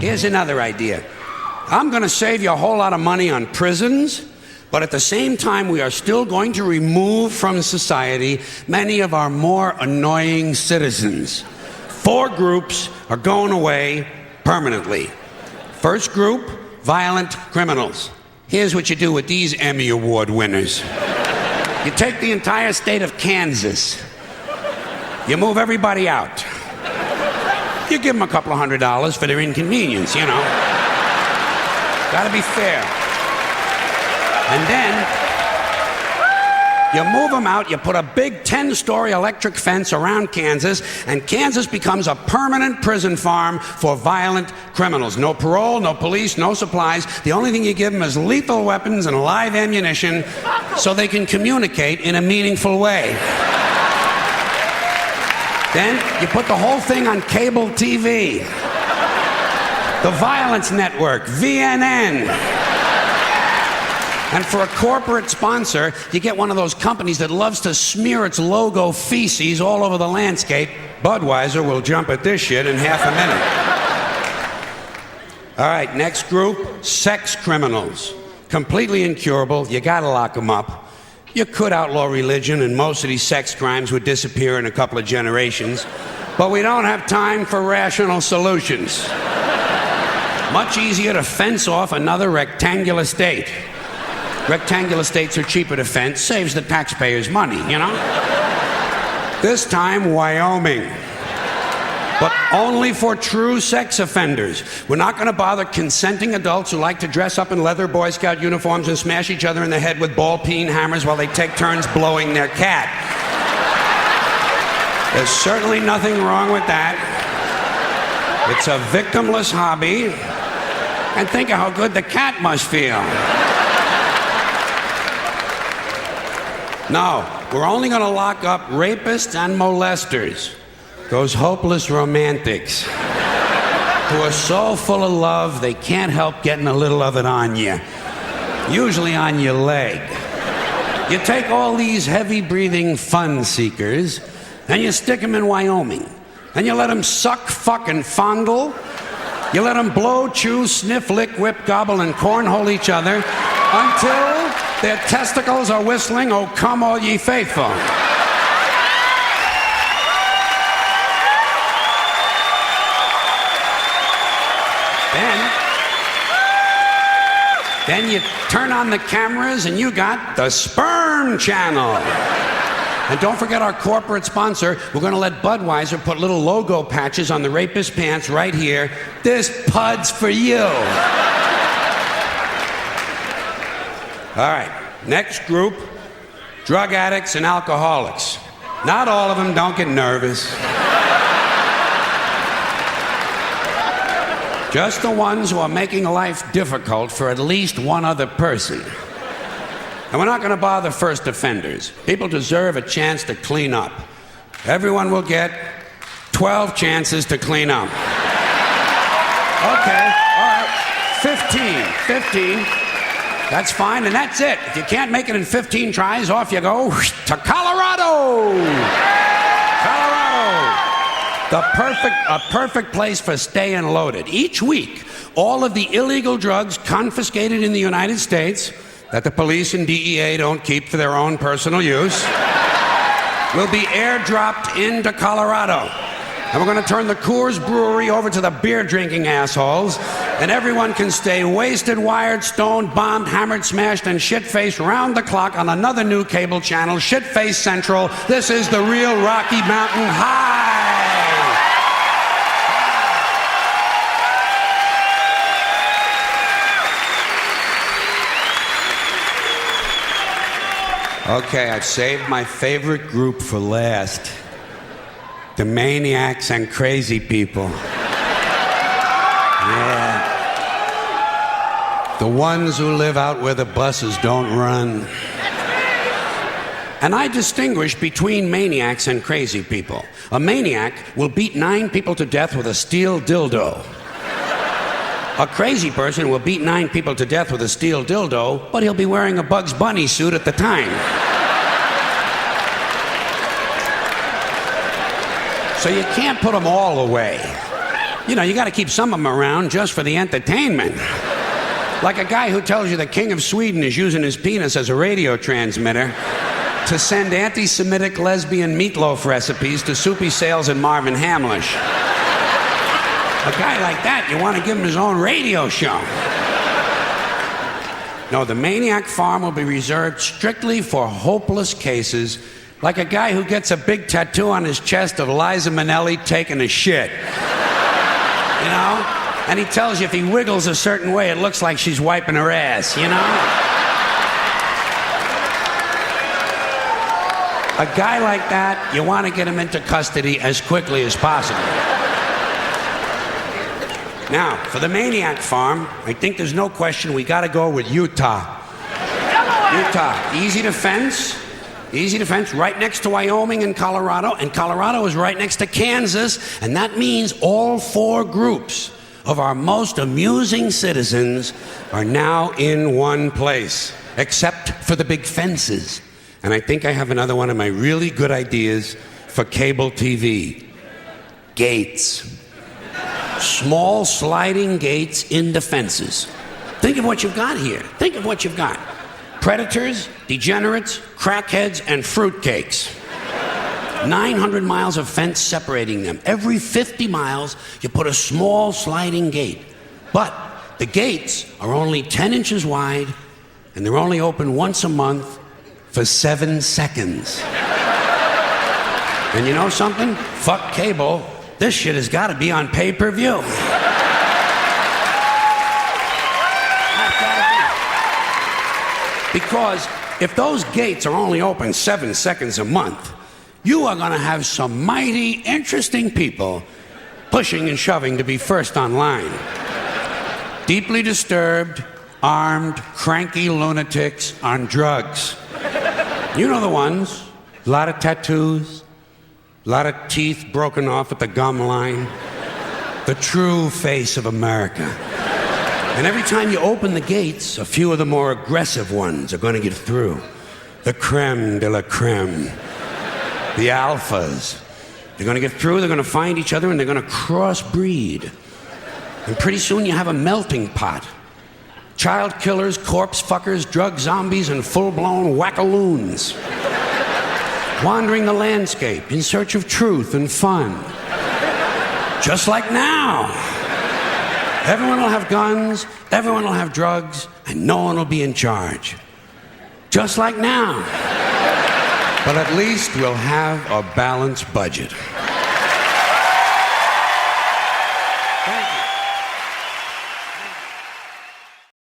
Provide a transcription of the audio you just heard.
Here's another idea. I'm going to save you a whole lot of money on prisons, but at the same time, we are still going to remove from society many of our more annoying citizens. 4 groups are going away permanently. First group, violent criminals. Here's what you do with these Emmy Award winners. You take the entire state of Kansas. You move everybody out. You give them a couple of $100 for their inconvenience, you know. Gotta be fair. And then you move them out, you put a big 10-story electric fence around Kansas, and Kansas becomes a permanent prison farm for violent criminals. No parole, no police, no supplies. The only thing you give them is lethal weapons and live ammunition so they can communicate in a meaningful way. Then you put the whole thing on cable TV. The Violence Network, VNN. And for a corporate sponsor, you get one of those companies that loves to smear its logo feces all over the landscape. Budweiser will jump at this shit in half a minute. All right, next group, sex criminals. Completely incurable, you gotta lock them up. You could outlaw religion, and most of these sex crimes would disappear in a couple of generations. But we don't have time for rational solutions. Much easier to fence off another rectangular state. Rectangular states are cheaper to fence, saves the taxpayers money, you know? This time, Wyoming. But only for true sex offenders. We're not going to bother consenting adults who like to dress up in leather Boy Scout uniforms and smash each other in the head with ball-peen hammers while they take turns blowing their cat. There's certainly nothing wrong with that. It's a victimless hobby. And think of how good the cat must feel. No, we're only going to lock up rapists and molesters. Those hopeless romantics who are so full of love they can't help getting a little of it on you. Usually on your leg. You take all these heavy-breathing fun seekers and you stick them in Wyoming. And you let them suck, fuck, and fondle. You let them blow, chew, sniff, lick, whip, gobble, and cornhole each other until their testicles are whistling, "Oh, come all ye faithful." Then you turn on the cameras and you got the Sperm Channel. And don't forget our corporate sponsor. We're going to let Budweiser put little logo patches on the rapist pants right here. This pud's for you. All right, next group, drug addicts and alcoholics. Not all of them, don't get nervous. Just the ones who are making life difficult for at least one other person. And we're not going to bother first offenders. People deserve a chance to clean up. Everyone will get 12 chances to clean up. Okay, all right, 15. That's fine, and that's it. If you can't make it in 15 tries, off you go to Colorado. A perfect place for staying loaded. Each week, all of the illegal drugs confiscated in the United States that the police and DEA don't keep for their own personal use will be airdropped into Colorado. And we're going to turn the Coors Brewery over to the beer-drinking assholes, and everyone can stay wasted, wired, stoned, bombed, hammered, smashed, and shit-faced round the clock on another new cable channel, Shit-Face Central. This is the real Rocky Mountain High. Okay, I've saved my favorite group for last. The maniacs and crazy people. Yeah. The ones who live out where the buses don't run. And I distinguish between maniacs and crazy people. A maniac will beat 9 people to death with a steel dildo. A crazy person will beat 9 people to death with a steel dildo, but he'll be wearing a Bugs Bunny suit at the time. So you can't put them all away. You know, you got to keep some of them around just for the entertainment. Like a guy who tells you the King of Sweden is using his penis as a radio transmitter to send anti-Semitic lesbian meatloaf recipes to Soupy Sales and Marvin Hamlish. A guy like that, you want to give him his own radio show. No, the Maniac Farm will be reserved strictly for hopeless cases, like a guy who gets a big tattoo on his chest of Liza Minnelli taking a shit. You know? And he tells you if he wiggles a certain way, it looks like she's wiping her ass, you know? A guy like that, you want to get him into custody as quickly as possible. Now, for the Maniac Farm, I think there's no question we got to go with Utah. Utah, easy to fence, right next to Wyoming and Colorado is right next to Kansas, and that means all four groups of our most amusing citizens are now in one place, except for the big fences. And I think I have another one of my really good ideas for cable TV. Gates. Small sliding gates in the fences. Think of what you've got here. Think of what you've got. Predators, degenerates, crackheads, and fruitcakes. 900 miles of fence separating them. Every 50 miles, you put a small sliding gate. But the gates are only 10 inches wide, and they're only open once a month for 7 seconds. And you know something? Fuck cable. This shit has got to be on pay-per-view. Because if those gates are only open 7 seconds a month, you are going to have some mighty interesting people pushing and shoving to be first online. Deeply disturbed, armed, cranky lunatics on drugs. You know the ones. A lot of tattoos, a lot of teeth broken off at the gum line. The true face of America. And every time you open the gates, a few of the more aggressive ones are going to get through. The creme de la creme. The alphas. They're going to get through, they're going to find each other, and they're going to crossbreed. And pretty soon you have a melting pot. Child killers, corpse fuckers, drug zombies, and full-blown wackaloons. Wandering the landscape in search of truth and fun. Just like now. Everyone will have guns, everyone will have drugs, and no one will be in charge. Just like now. But at least we'll have a balanced budget.